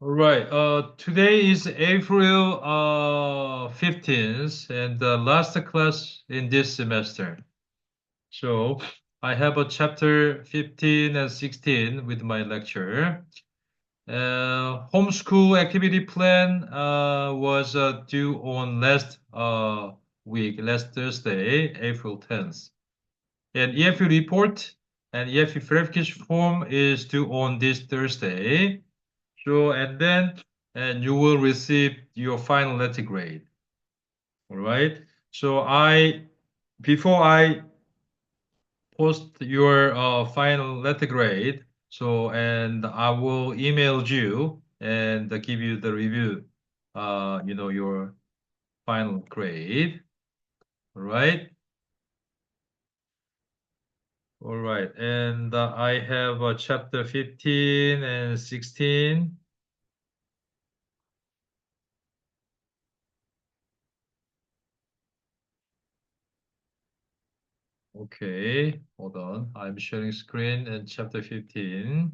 All right. Today is April 15th and the last class in this semester. So I have a chapter 15 and 16 with my lecture. Homeschool activity plan was due on last week, last Thursday, April 10th. And EFU report and EFU verification form is due on this Thursday. So, and you will receive your final letter grade. All right. So before I post your final letter grade, and I will email you and give you the review, your final grade. All right. All right. And I have chapter 15 and 16. Okay, hold on. I'm sharing screen and chapter 15.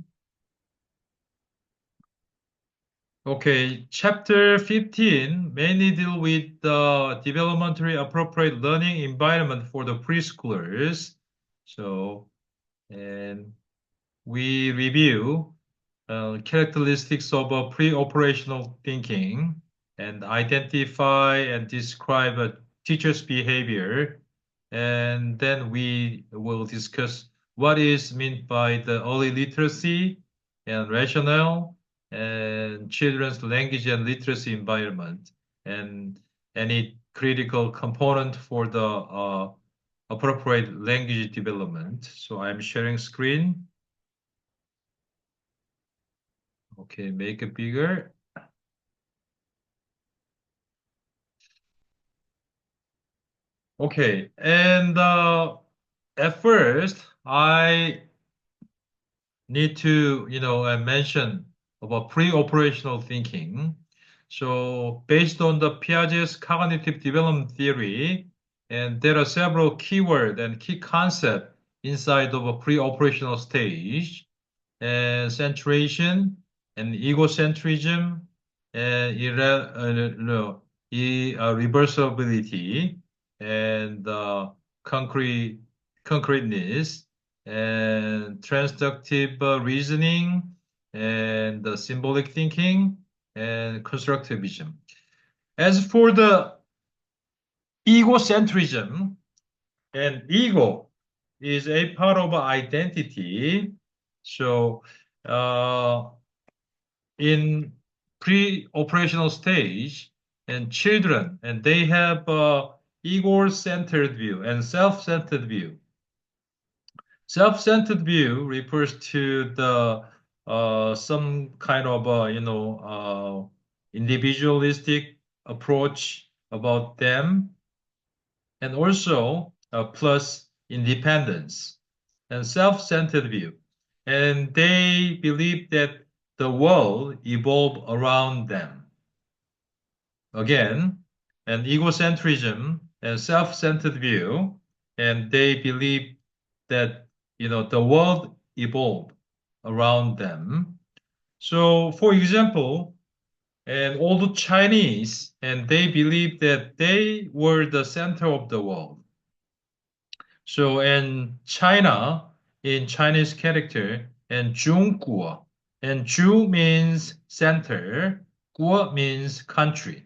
Okay, chapter 15 mainly deal with the developmentally appropriate learning environment for the preschoolers. So, and we review characteristics of a pre-operational thinking and identify and describe a teacher's behavior. And then we will discuss what is meant by the early literacy and rationale and children's language and literacy environment and any critical component for the appropriate language development. So I'm sharing screen. Okay, make it bigger. Okay, and at first, I need to, mention about pre-operational thinking. So, based on the Piaget's cognitive development theory, and there are several keyword and key concepts inside of a pre-operational stage, and centration, and egocentrism, and reversibility, and concrete concreteness, and transductive reasoning, and symbolic thinking, and constructivism. As for the egocentrism, and ego is a part of identity. So, uh, in pre-operational stage, and children, and they have ego-centered view and self-centered view. Self-centered view refers to the some kind of individualistic approach about them, and also plus independence and self-centered view. And they believe that the world evolved around them. Again, an egocentrism and self-centered view, and they believe that the world evolved around them. So, for example, and all the Chinese, and they believe that they were the center of the world. So, in China, in Chinese character, and 中国, and 中 means center, 国 means country.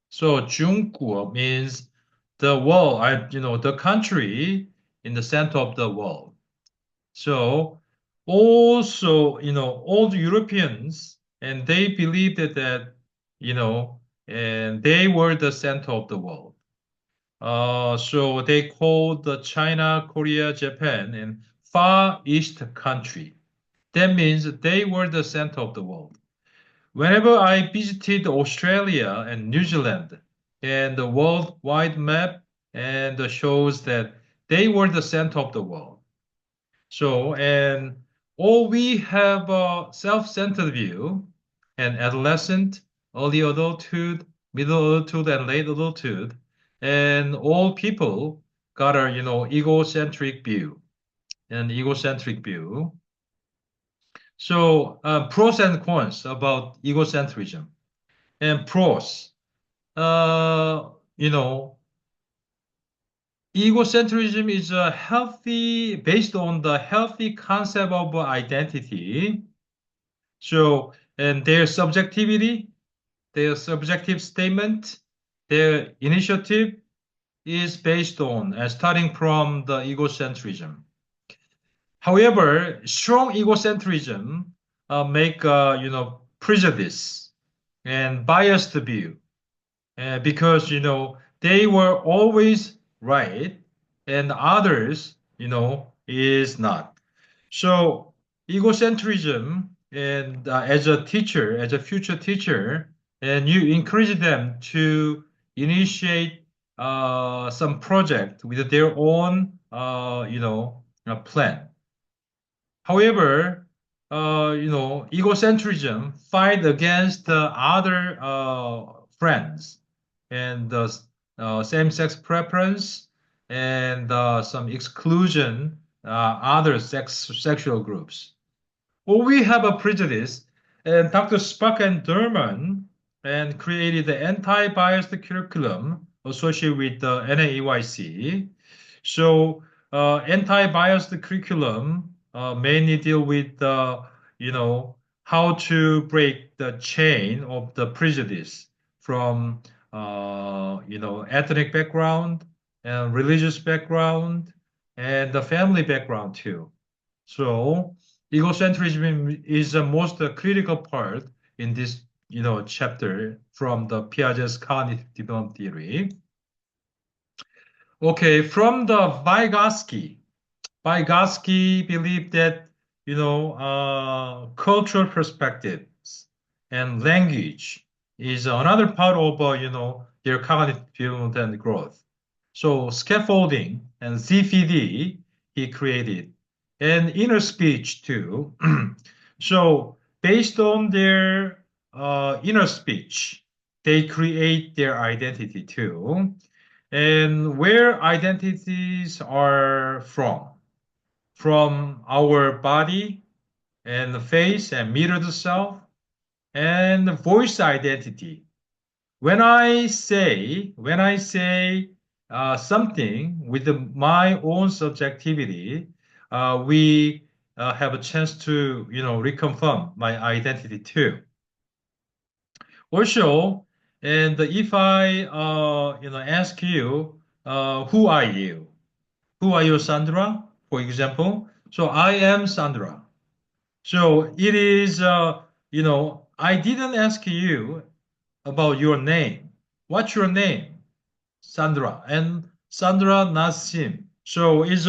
So, 中国 means the world, the country in the center of the world. So, also, all the Europeans, and they believed that, and they were the center of the world. So they called the China, Korea, Japan, and Far East country. That means they were the center of the world. Whenever I visited Australia and New Zealand, and the worldwide map and shows that they were the center of the world. So, and all we have a self-centered view, and adolescent, early adulthood, middle adulthood, and late adulthood, and all people got a egocentric view, an egocentric view. So, pros and cons about egocentrism. And pros, you know, egocentrism is a healthy, based on the healthy concept of identity. So, and their subjective statement, their initiative is based on and starting from the egocentrism. However, strong egocentrism make prejudice and biased view because they were always right and others is not. So egocentrism and as a teacher, as a future teacher, and you encourage them to initiate some project with their own plan. However, egocentrism fight against other friends and same-sex preference and some exclusion other sexual groups. Well, we have a prejudice, and Dr. Spock and Durman and created the anti-biased curriculum associated with the NAEYC. So, anti-biased curriculum mainly deal with how to break the chain of the prejudice from ethnic background and religious background and the family background too. So egocentrism is the most critical part in this, chapter from the Piaget's cognitive development theory. Okay, from the Vygotsky believed that, cultural perspectives and language is another part of, their cognitive development and growth. So scaffolding and ZPD he created, and inner speech too. So based on their inner speech, they create their identity too. And where identities are from our body and the face and mirrored self and voice identity. When I say something with my own subjectivity, we have a chance to reconfirm my identity too. Also, and if I ask you, who are you? Who are you, Sandra? For example, so I am Sandra. So it is, I didn't ask you about your name. What's your name? Sandra. And Sandra Nassim. So it's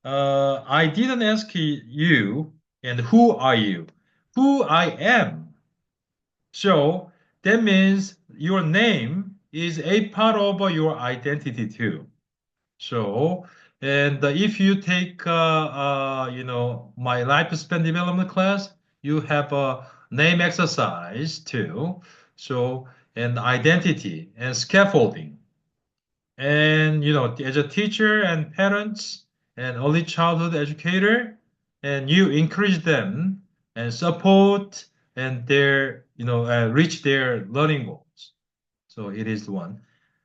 I didn't ask you, and who are you? Who I am. So that means your name is a part of your identity too. So, and if you take, my lifespan development class, you have a name exercise too. So, and identity and scaffolding. And, as a teacher and parents and early childhood educator, and you encourage them and support and reach their learning goals. So it is the one.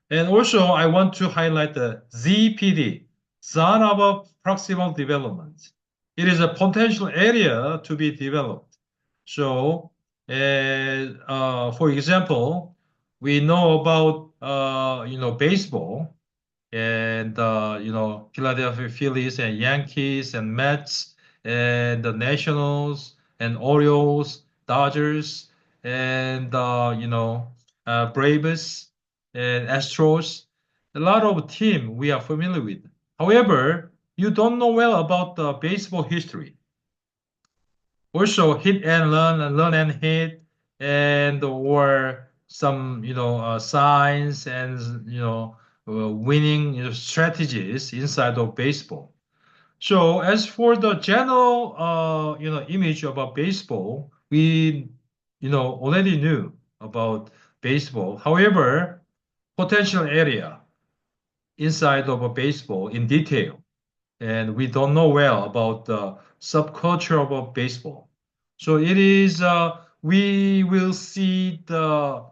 And also, I want to highlight the ZPD, zone of proximal development. It is a potential area to be developed. So, for example, we know about baseball and Philadelphia Phillies and Yankees and Mets and the Nationals and Orioles, Dodgers and Braves and Astros. A lot of team we are familiar with. However, you don't know well about the baseball history. Also, hit and learn and hit, and or some signs and winning strategies inside of baseball. So as for the general image about baseball, we already knew about baseball. However, potential area inside of a baseball in detail. and we don't know well about the subculture of baseball. So it is, we will see the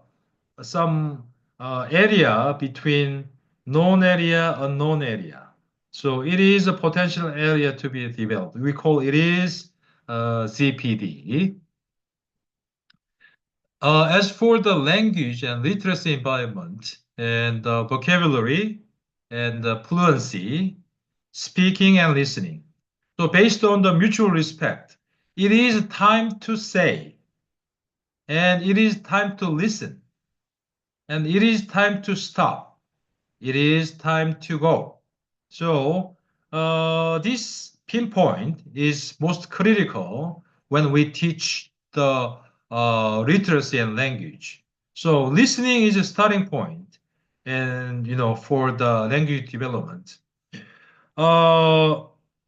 some area between known area, unknown area. So it is a potential area to be developed. We call it is ZPD. As for the language and literacy environment and vocabulary and fluency, speaking and listening. So based on the mutual respect, it is time to say, and it is time to listen, and it is time to stop. It is time to go. So this pinpoint is most critical when we teach the literacy and language. So listening is a starting point, and for the language development. Uh,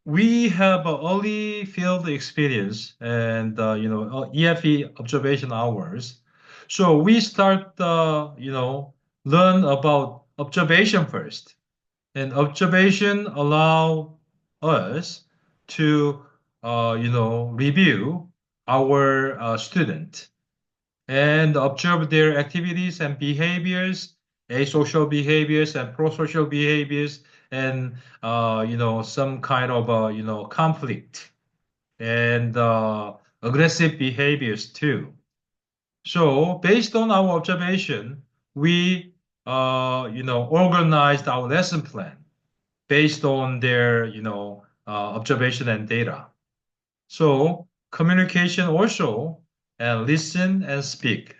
we have early field experience and EFE observation hours. So we start learn about observation first, and observation allow us to review our student and observe their activities and behaviors, asocial behaviors and prosocial behaviors, and some kind of conflict and aggressive behaviors too. So based on our observation, we organized our lesson plan based on their observation and data. So communication also, and listen and speak,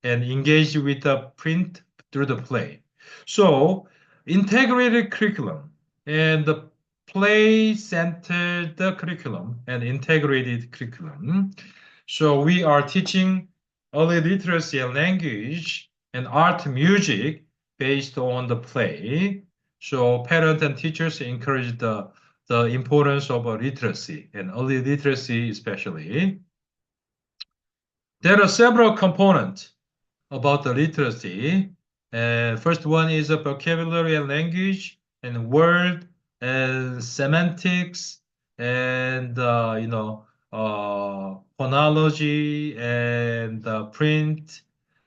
and engage with the print through the play. So integrated curriculum and the play-centered curriculum and integrated curriculum. So we are teaching early literacy and language and art music based on the play. So parents and teachers encourage the importance of literacy and early literacy especially. There are several components about the literacy. And first one is a vocabulary and language and word and semantics and phonology and print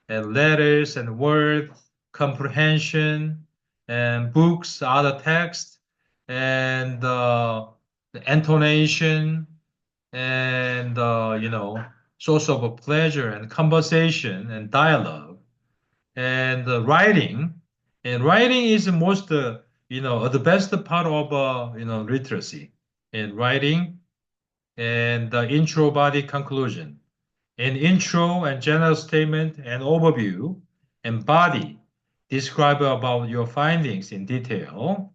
and letters and word comprehension and books, other text and the intonation and source of pleasure and conversation and dialogue and writing. And writing is the most, the best part of, literacy and writing and the intro body conclusion. An intro and general statement and overview and body describe about your findings in detail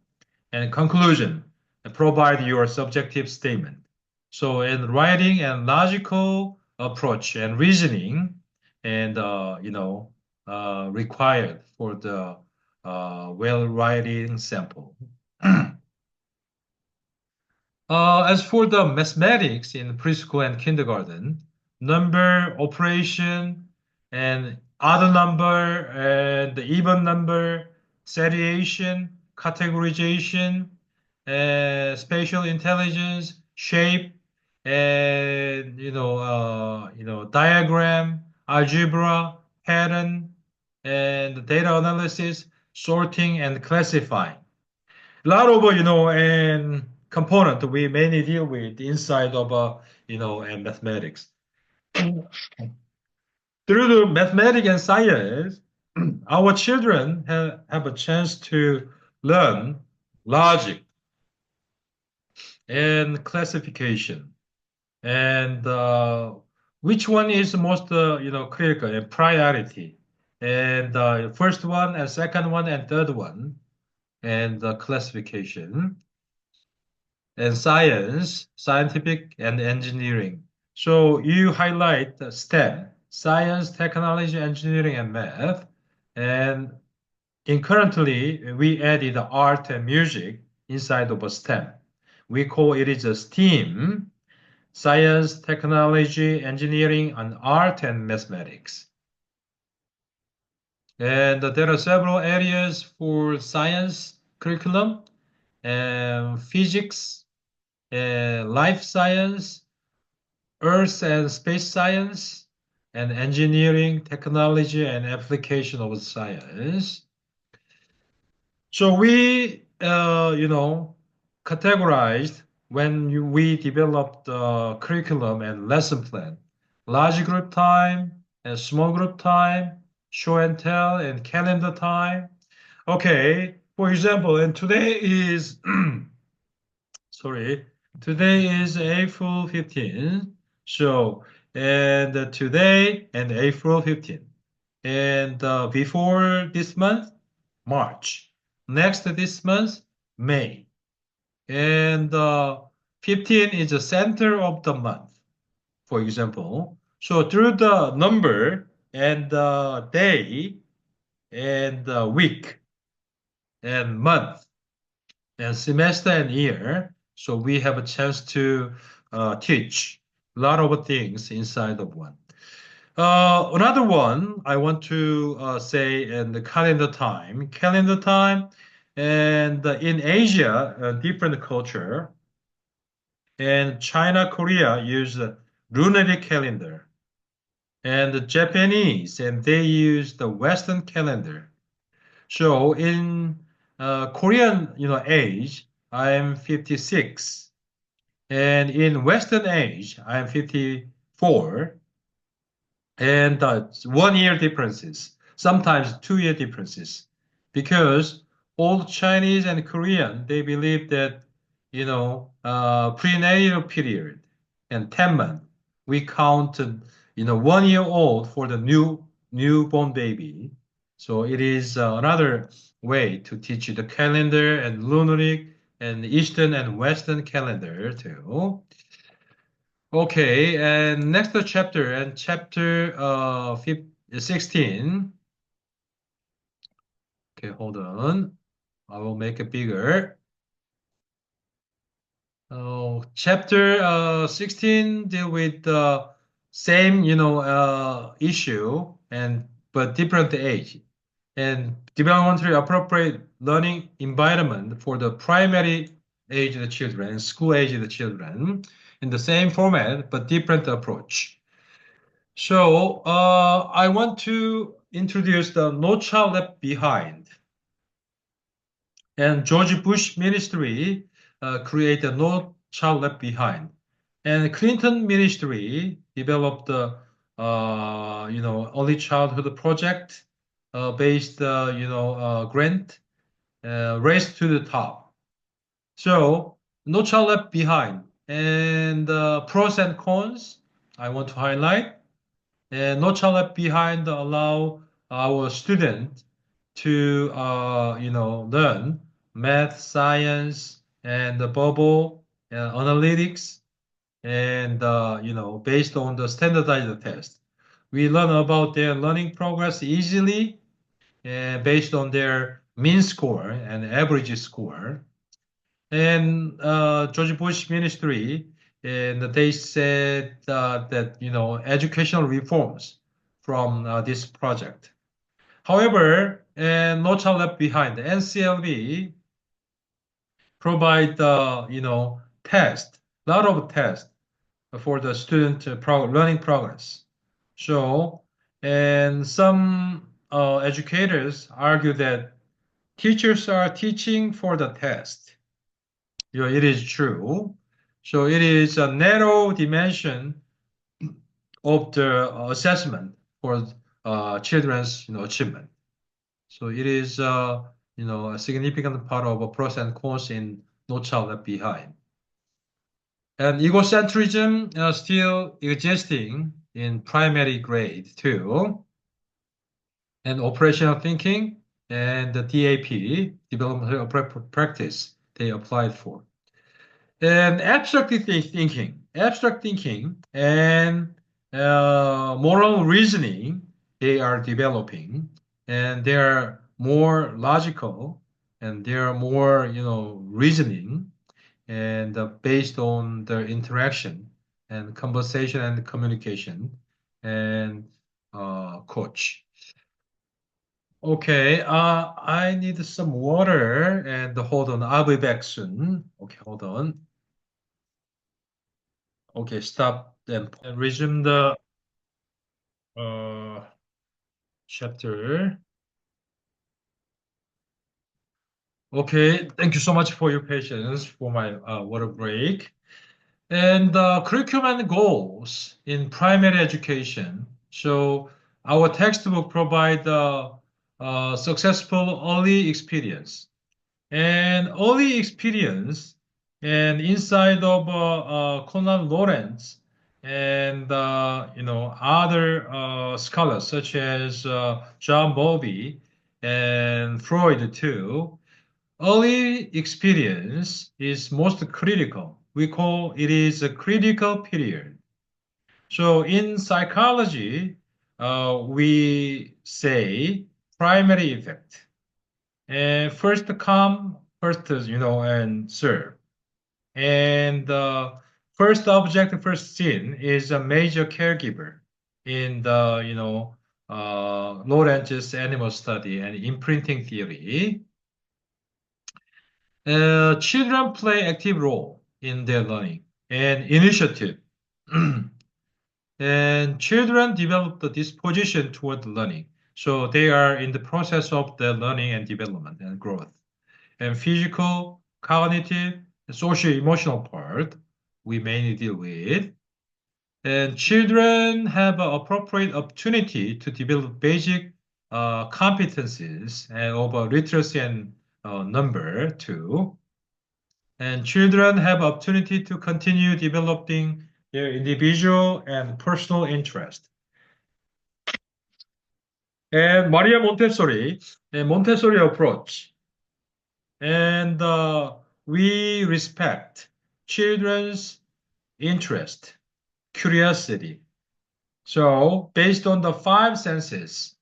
and conclusion and provide your subjective statement. So in writing and logical approach and reasoning and required for the well writing sample. As for the mathematics in preschool and kindergarten, number operation and odd number and the even number, seriation, categorization, spatial intelligence, shape, and diagram, algebra, pattern, and data analysis, sorting, and classifying. A lot of and component we mainly deal with inside of and mathematics. Through the mathematics and science, our children have a chance to learn logic and classification and which one is most critical and priority and first one and second one and third one and classification and science, scientific and engineering. So you highlight the STEM, science, technology, engineering, and math. And currently, we added art and music inside of a STEM. We call it is a STEAM, science, technology, engineering, and art and mathematics. And there are several areas for science curriculum physics, life science, earth and space science, and engineering, technology, and application of science. So we, categorized when we developed the curriculum and lesson plan. Large group time and small group time, show and tell and calendar time. Okay, for example, and today is, sorry, today is April 15th. So, and today and April 15th. And before this month, March. Next this month, May. And 15 is the center of the month, for example. So through the number and the day and the week and month and semester and year, so we have a chance to teach a lot of things inside of one. Another one I want to say in the calendar time. Calendar time, and in Asia, a different culture, and China, Korea use the lunar calendar, and the Japanese, and they use the Western calendar. So in Korean, age, I am 56, and in Western age, I am 54. And 1 year differences, sometimes 2 year differences, because old Chinese and Korean, they believe that, prenatal period and 10 months, we count, 1 year old for the newborn baby. So it is another way to teach the calendar and lunaric and Eastern and Western calendar too. Okay, and next chapter and chapter 16. Okay, hold on. I will make it bigger. Chapter 16 deal with the same, issue and but different age and developmentally appropriate learning environment for the primary aged children and school aged children in the same format but different approach. So I want to introduce the No Child Left Behind. And George Bush ministry created No Child Left Behind. And Clinton ministry developed the early childhood project based grant Race to the Top. So No Child Left Behind and pros and cons I want to highlight. And No Child Left Behind allow our students to, learn math, science, and the bubble, analytics, and, based on the standardized test. We learn about their learning progress easily based on their mean score and average score. And George Bush ministry, and they said that educational reforms from this project. However, and No Child Left Behind, the NCLB provide test, a lot of tests for the student learning progress. So, and some educators argue that teachers are teaching for the test. It is true. So it is a narrow dimension of the assessment for children's achievement. So it is a significant part of a pros and cons in No Child Left Behind. And egocentrism still existing in primary grade too, and operational thinking and the DAP, developmental practice, they applied for. And abstract thinking and moral reasoning, they are developing, and they are more logical, and they are more, reasoning, and based on their interaction and conversation and communication and coach. Okay, I need some water and hold on, I'll be back soon. Okay, hold on. Okay, stop and resume the uh, chapter. Okay, thank you so much for your patience for my water break. And curriculum and goals in primary education. So our textbook provide successful early experience. And early experience and inside of Konrad Lorenz and other scholars such as John Bowlby and Freud too. Early experience is most critical. We call it is a critical period. So in psychology, we say primary effect. And first come, first, and serve. And first object, first scene is a major caregiver in the, Lorenz's animal study and imprinting theory. Children play active role in their learning and initiative. And children develop the disposition toward learning. So they are in the process of their learning and development and growth. And physical, cognitive, social emotional part we mainly deal with. And children have an appropriate opportunity to develop basic competencies and over literacy and number too. And children have opportunity to continue developing their individual and personal interest. And Maria Montessori, a Montessori approach. And we respect children's interest, curiosity. So based on the five senses,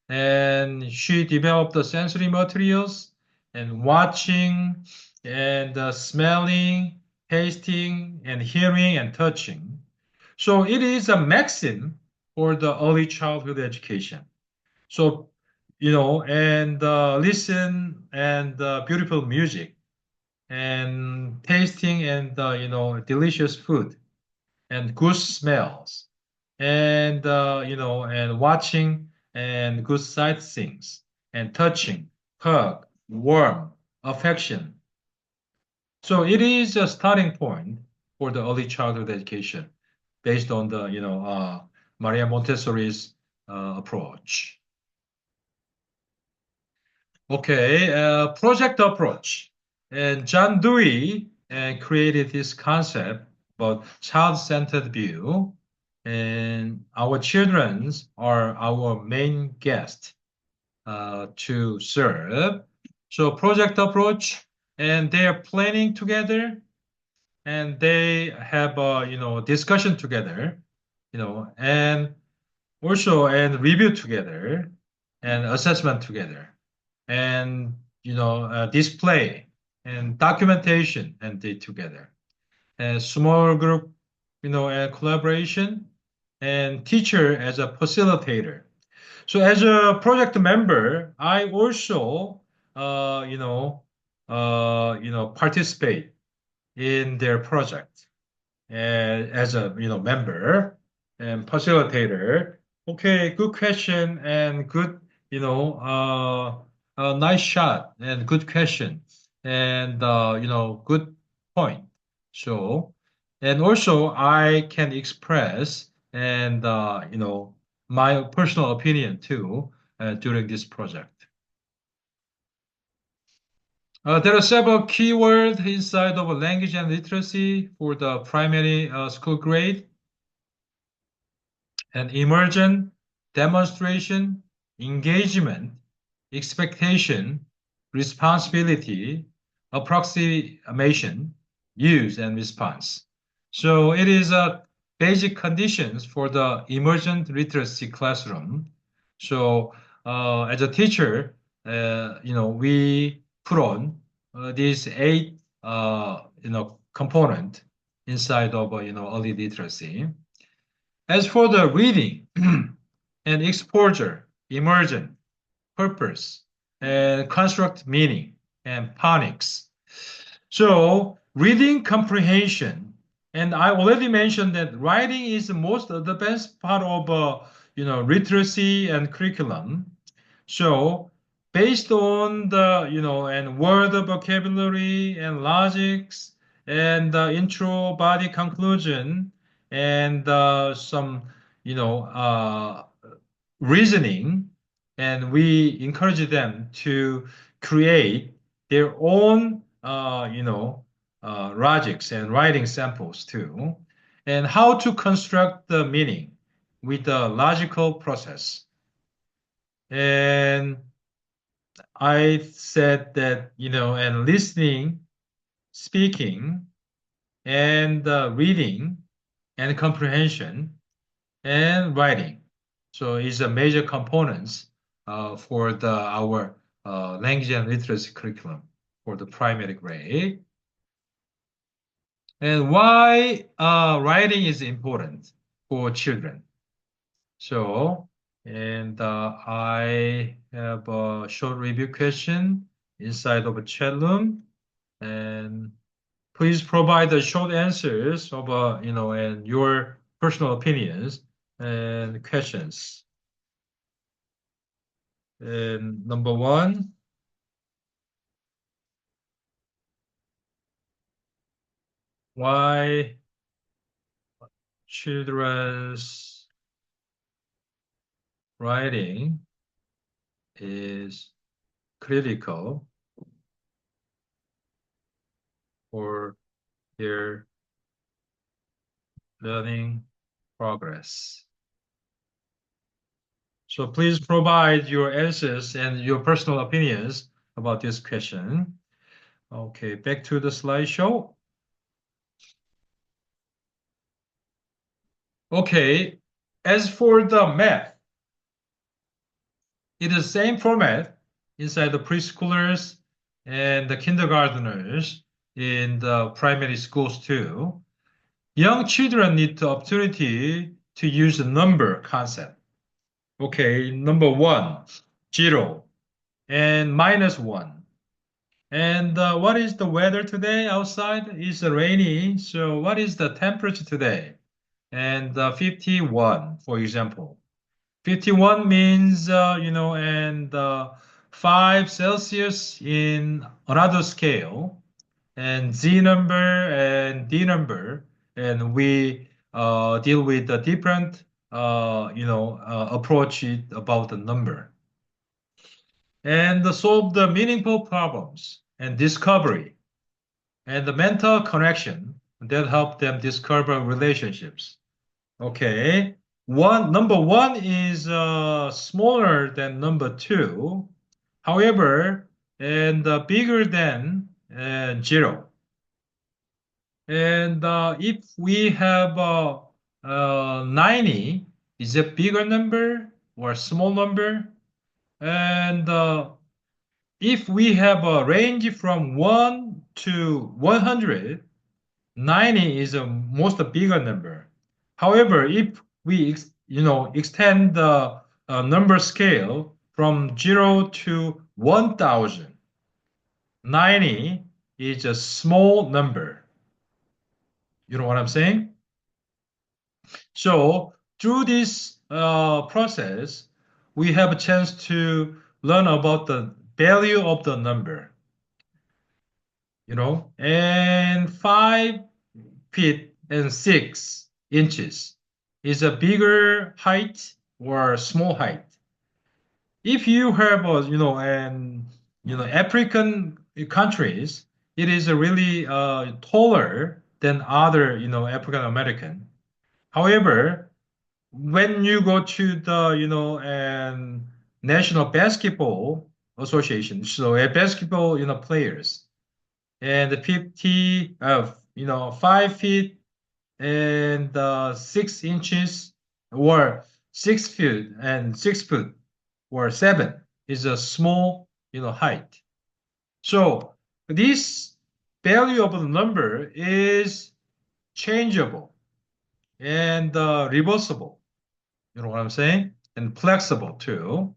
and she developed the sensory materials and watching and smelling, tasting and hearing and touching. So it is a maxim for the early childhood education. So, and listen and beautiful music and tasting and, delicious food and good smells and and watching and good sightseeings and touching, hug, warm, affection. So it is a starting point for the early childhood education based on the Maria Montessori's approach. Okay, project approach. And John Dewey created this concept about child-centered view, and our children are our main guest to serve. So project approach, and they are planning together, and they have discussion together, and also and review together, and assessment together and display and documentation and did together and small group and collaboration and teacher as a facilitator. So as a project member I also participate in their project as a member and facilitator. Okay, good question and good nice shot and good question and good point. So and also I can express and my personal opinion too during this project. There are several keywords inside of language and literacy for the primary school grade and immersion, demonstration, engagement, expectation, responsibility, approximation, use, and response. So it is a basic conditions for the emergent literacy classroom. So as a teacher, we put on these eight, component inside of, early literacy. As for the reading and exposure, immersion, purpose, and construct meaning, and phonics. So reading comprehension, and I already mentioned that writing is the best part of literacy and curriculum. So based on the and word vocabulary and logics and intro body conclusion and some reasoning, and we encourage them to create their own, logics and writing samples too, and how to construct the meaning with the logical process. And I said that, and listening, speaking, and reading, and comprehension, and writing. So it's a major components for our language and literacy curriculum for the primary grade. And why writing is important for children. So, and I have a short review question inside of a chat room, and please provide the short answers of and your personal opinions and questions. And number one, why children's writing is critical for their learning progress. So please provide your answers and your personal opinions about this question. Okay, back to the slideshow. Okay, as for the math, it is the same format inside the preschoolers and the kindergarteners in the primary schools too. Young children need the opportunity to use the number concept. Okay, number one, 0, and -1. And what is the weather today outside? It's rainy. So what is the temperature today? And 51, for example. 51 means, and 5 Celsius in another scale, and Z number and D number, and we deal with a different, approach about the number. And solve the meaningful problems and discovery and the mental connection that help them discover relationships. Okay. Number one is smaller than number two. However, and bigger than 0. And if we have 90, is a bigger number or a small number? And if we have a range from 1 to 100, 90 is a most bigger number. However, if we extend the number scale from 0 to 1000, 90 is a small number. You know what I'm saying? So through this process, we have a chance to learn about the value of the number. And 5 feet and 6 inches is a bigger height or small height. If you have African countries, it is really taller than other African American. However, when you go to the and National Basketball Association, so basketball players, and 5 feet and 6 inches, or 6 feet and 6 foot, or 7 is a small height. So this value of the number is changeable and reversible. You know what I'm saying? And flexible too.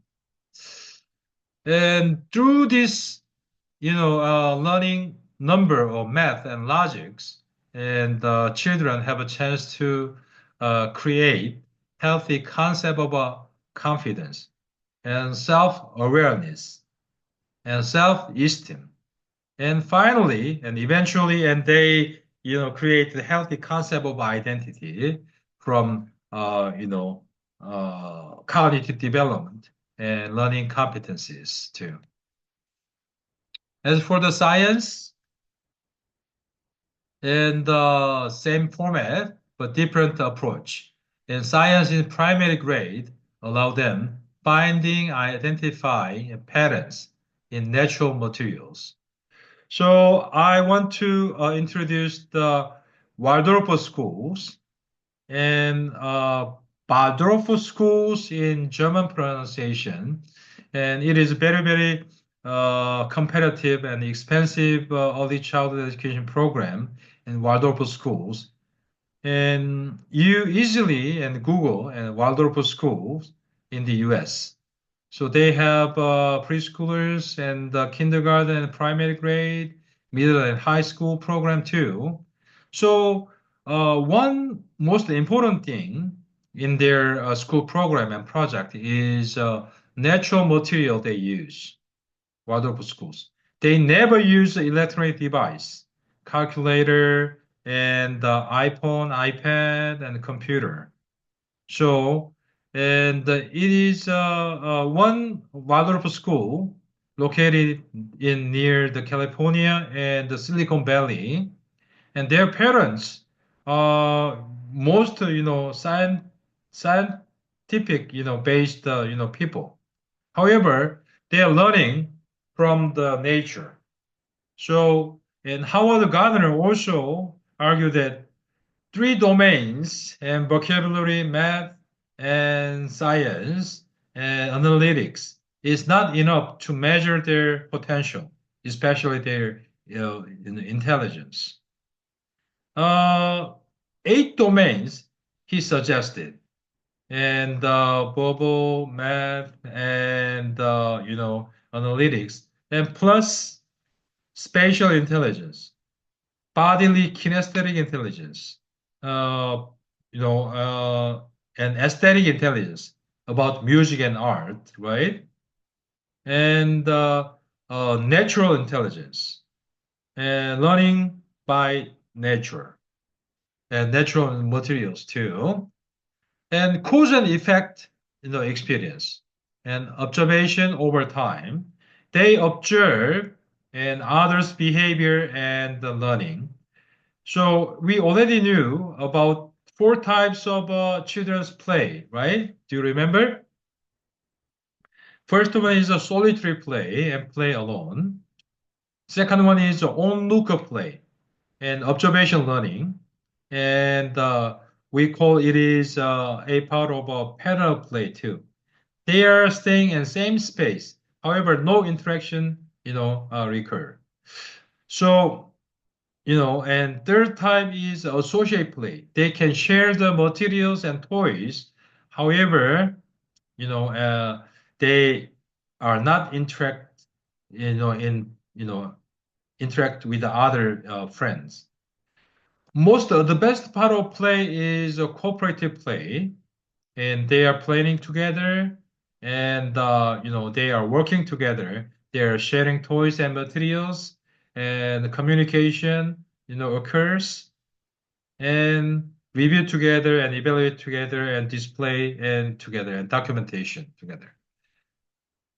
And through this, learning number of math and logics, and children have a chance to create healthy concept of confidence and self-awareness and self-esteem. And finally, and eventually, and they, create the healthy concept of identity from, cognitive development and learning competencies too. As for the science, in the same format, but different approach. In science in primary grade, allow them finding, identifying patterns in natural materials. So I want to introduce the Waldorf schools and Waldorf schools in German pronunciation. And it is very, very competitive and expensive early childhood education program in Waldorf schools. And you easily and Google and Waldorf schools in the US. So they have preschoolers and kindergarten and primary grade, middle and high school program too. So one most important thing in their school program and project is natural material they use. Waldorf schools. They never use electronic device, calculator and iPhone, iPad, and computer. So, and it is one Waldorf school located in near the California and the Silicon Valley, and their parents are most scientific based people. However, they are learning from the nature. So, and Howard Gardner also argued that three domains and vocabulary, math, and science, and analytics is not enough to measure their potential, especially their intelligence. Uh, Eight domains he suggested, and verbal, math, and analytics, and plus spatial intelligence, bodily kinesthetic intelligence, uh, and aesthetic intelligence about music and art, right? And natural intelligence and learning by nature and natural materials too, and cause and effect, experience and observation over time. They observe and others' behavior and the learning. So we already knew about four types of children's play, right? Do you remember? First one is a solitary play and play alone. Second one is onlooker play and observation learning. And we call it is a part of a panel play too. They are staying in same space. However, no interaction, recur. So and third type is associate play. They can share the materials and toys. However, you know, uh, they are not interact with the other friends. Most of the best part of play is a cooperative play, and they are planning together, and they are working together. They are sharing toys and materials, and the communication, occurs, and review together, and evaluate together, and display and together, and documentation together.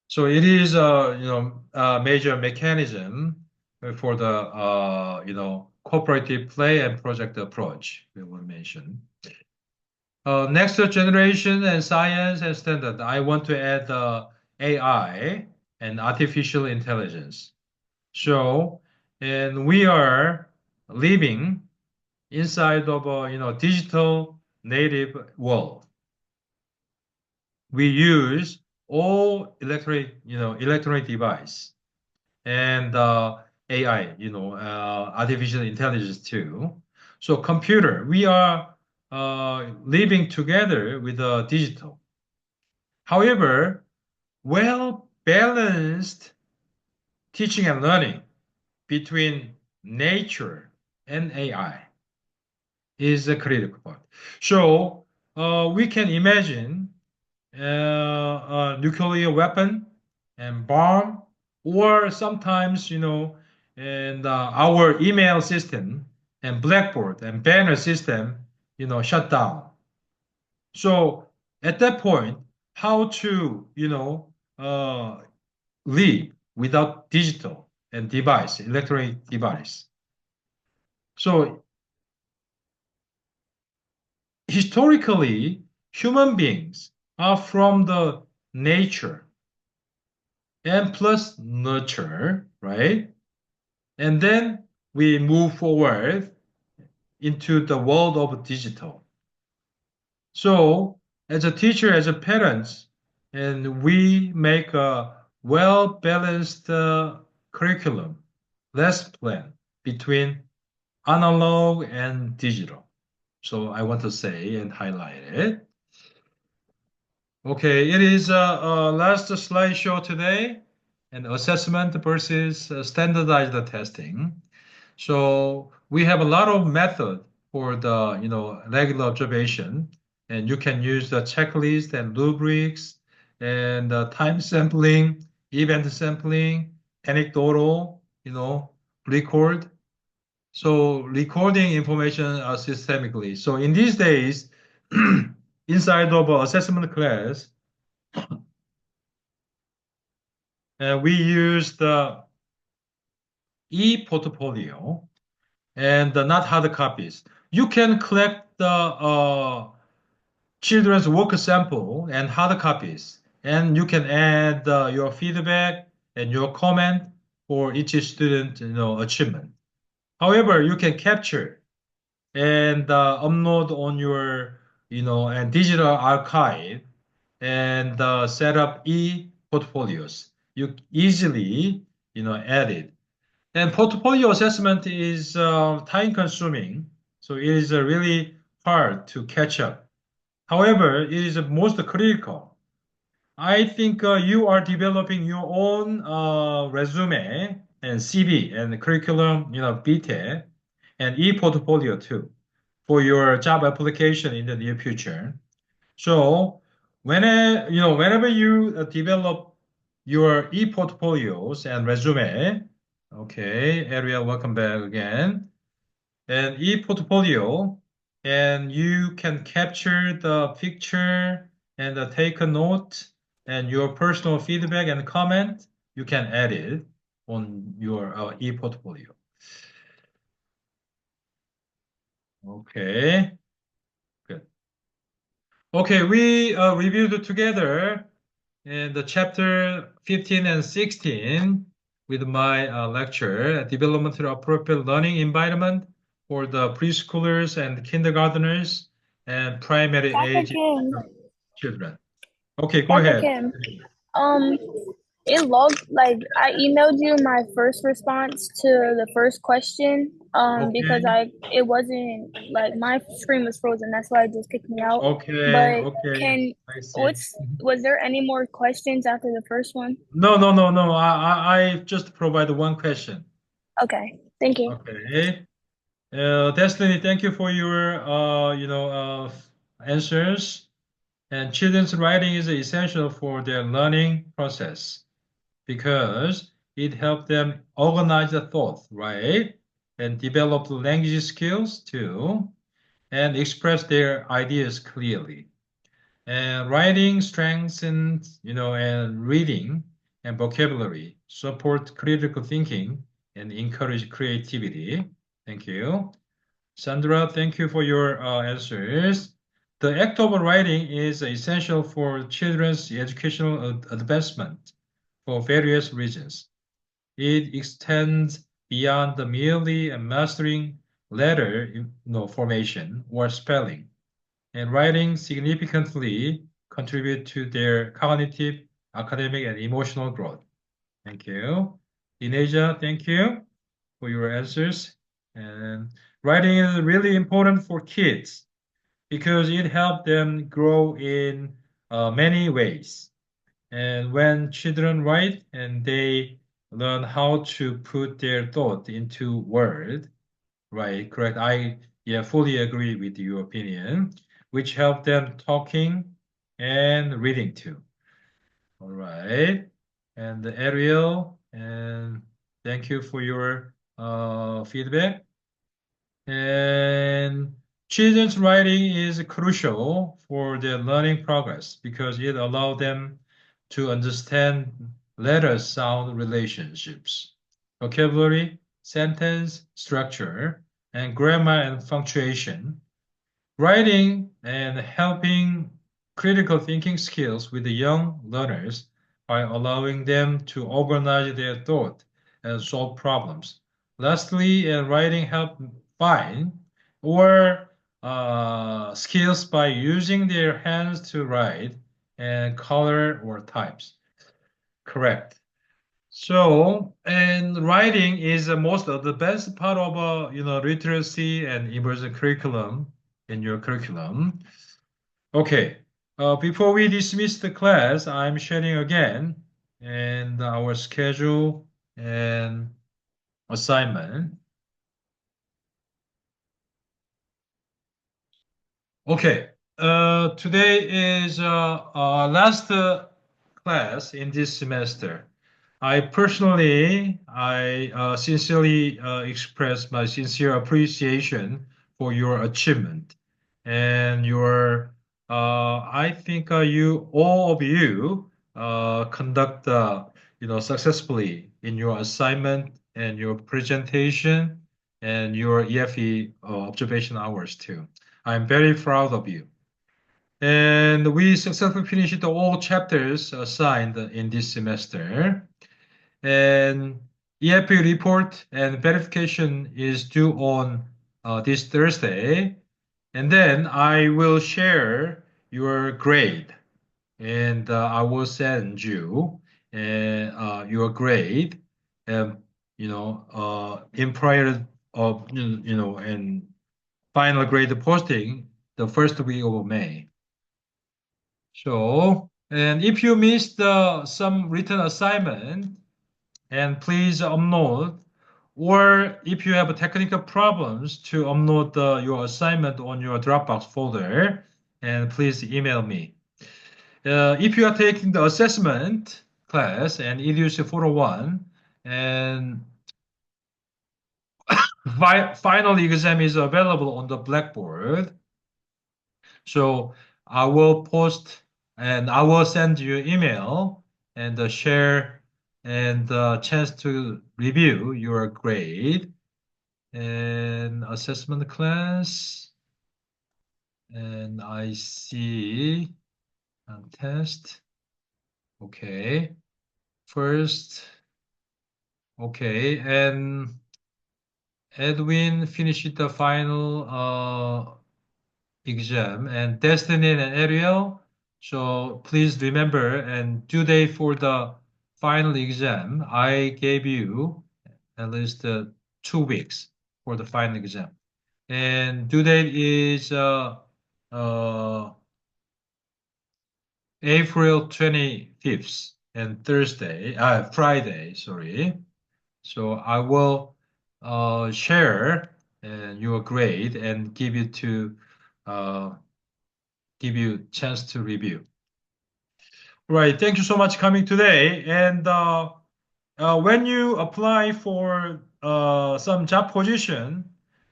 So it is a major mechanism for the cooperative play and project approach we will mention. Next generation and science and standard. I want to add AI and artificial intelligence. So, and we are living inside of a digital native world. We use all electronic device and AI, artificial intelligence too. So computer, we are living together with digital. However, well balanced teaching and learning between nature and AI is a critical part. So we can imagine a nuclear weapon and bomb, or sometimes, and our email system and Blackboard and banner system, shut down. So at that point, how to, live without digital and device, electronic device. So historically, human beings are from the nature and plus nurture, right? And then we move forward into the world of digital. So as a teacher, as a parents, and we make a well-balanced curriculum, lesson plan between analog and digital. So I want to say and highlight it. Okay, it is last slideshow today, and assessment versus standardized testing. So we have a lot of method for the regular observation, and you can use the checklist and rubrics and time sampling, event sampling, anecdotal, record. So recording information systemically. So in these days, inside of assessment class, we use the e-portfolio and not hard copies. You can collect the children's work sample and hard copies, and you can add your feedback and your comment for each student, achievement. However, you can capture and upload on your, and digital archive and set up e-portfolios. You easily, edit. And portfolio assessment is time consuming, so it is really hard to catch up. However, it is most critical. I think you are developing your own resume and CV and curriculum, BTEC and e-portfolio too for your job application in the near future. So whenever you develop your e-portfolios and resume, okay, Ariel, welcome back again, and e-portfolio, and you can capture the picture and take a note and your personal feedback and comment, you can add it on your e-portfolio. Okay, good. Okay, we reviewed together in the chapter 15 and 16 with my lecture, Developmental Appropriate Learning Environment for the preschoolers and kindergarteners and primary Dr. age Kim, children. Okay, go Dr. ahead. Kim, um, it logged like I emailed you my first response to the first question, because Okay, it wasn't like my screen was frozen. That's why it just kicked me out. okay, But okay. can I see. what's was there any more questions after the first one? No, no, no, no. I just provide one question. Okay, thank you. Okay. Destiny, thank you for your answers. And children's writing is essential for their learning process because it helps them organize the thoughts, right? And develop the language skills too, and express their ideas clearly. And writing strengthens, and reading and vocabulary, support critical thinking, and encourage creativity. Thank you. Sandra, thank you for your answers. The act of writing is essential for children's educational advancement for various reasons. It extends beyond the merely mastering letter formation or spelling, and writing significantly contribute to their cognitive, academic, and emotional growth. Thank you. Dineja, thank you for your answers. And writing is really important for kids because it helps them grow in many ways. And when children write and they learn how to put their thought into word, right? Correct. I yeah fully agree with your opinion, which help them talking and reading too. All right. And Ariel, and thank you for your feedback. And children's writing is crucial for their learning progress because it allows them to understand letter sound relationships, vocabulary, sentence structure, and grammar and punctuation. Writing and helping critical thinking skills with the young learners by allowing them to organize their thought and solve problems. Lastly, writing help find or skills by using their hands to write and color or types. Correct. So, and writing is most of the best part of literacy and immersion curriculum in your curriculum. Okay. Before we dismiss the class, I'm sharing again and our schedule and assignment. Okay. Today is our last class in this semester. I sincerely express my sincere appreciation for your achievement and I think all of you, conduct, successfully in your assignment and your presentation and your EFE observation hours too. I'm very proud of you. And we successfully finished all chapters assigned in this semester. And EFP report and verification is due on this Thursday. And then I will share your grade and I will send you your grade, um, in prior of, and final grade posting the first week of May. So, and if you missed some written assignment, and please upload, or if you have technical problems to upload your assignment on your Dropbox folder, and please email me. If you are taking the assessment class and EDUC 401, and final exam is available on the Blackboard, so I will post and I will send you email and share and chance to review your grade and assessment class. And I see test. Okay. First. Okay. And Edwin finished the final exam and Destiny and Ariel. So please remember and due date for the final exam, I gave you at least 2 weeks for the final exam. And due date is uh, April 25th and Friday, sorry. So I will share your grade and uh, give you chance to review. Right. Thank you so much coming today. And when you apply for some job position,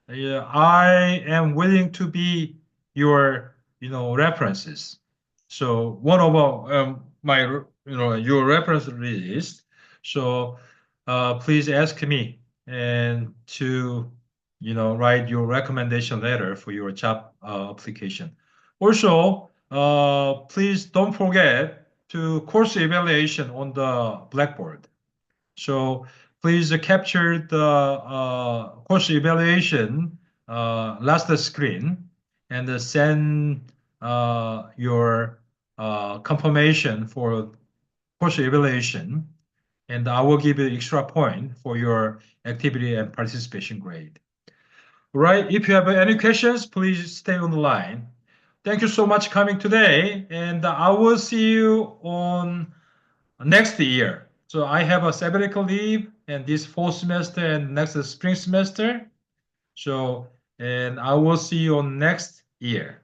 I am willing to be your, references. So one of my, your reference list. So please ask me and to, write your recommendation letter for your job application. Also, please don't forget to course evaluation on the Blackboard. So please capture the course evaluation last screen and send your confirmation for course evaluation. And I will give you extra point for your activity and participation grade. Right? If you have any questions, please stay on the line. Thank you so much coming today, and I will see you on next year. So I have a sabbatical leave and this fall semester and next spring semester. So, and I will see you on next year.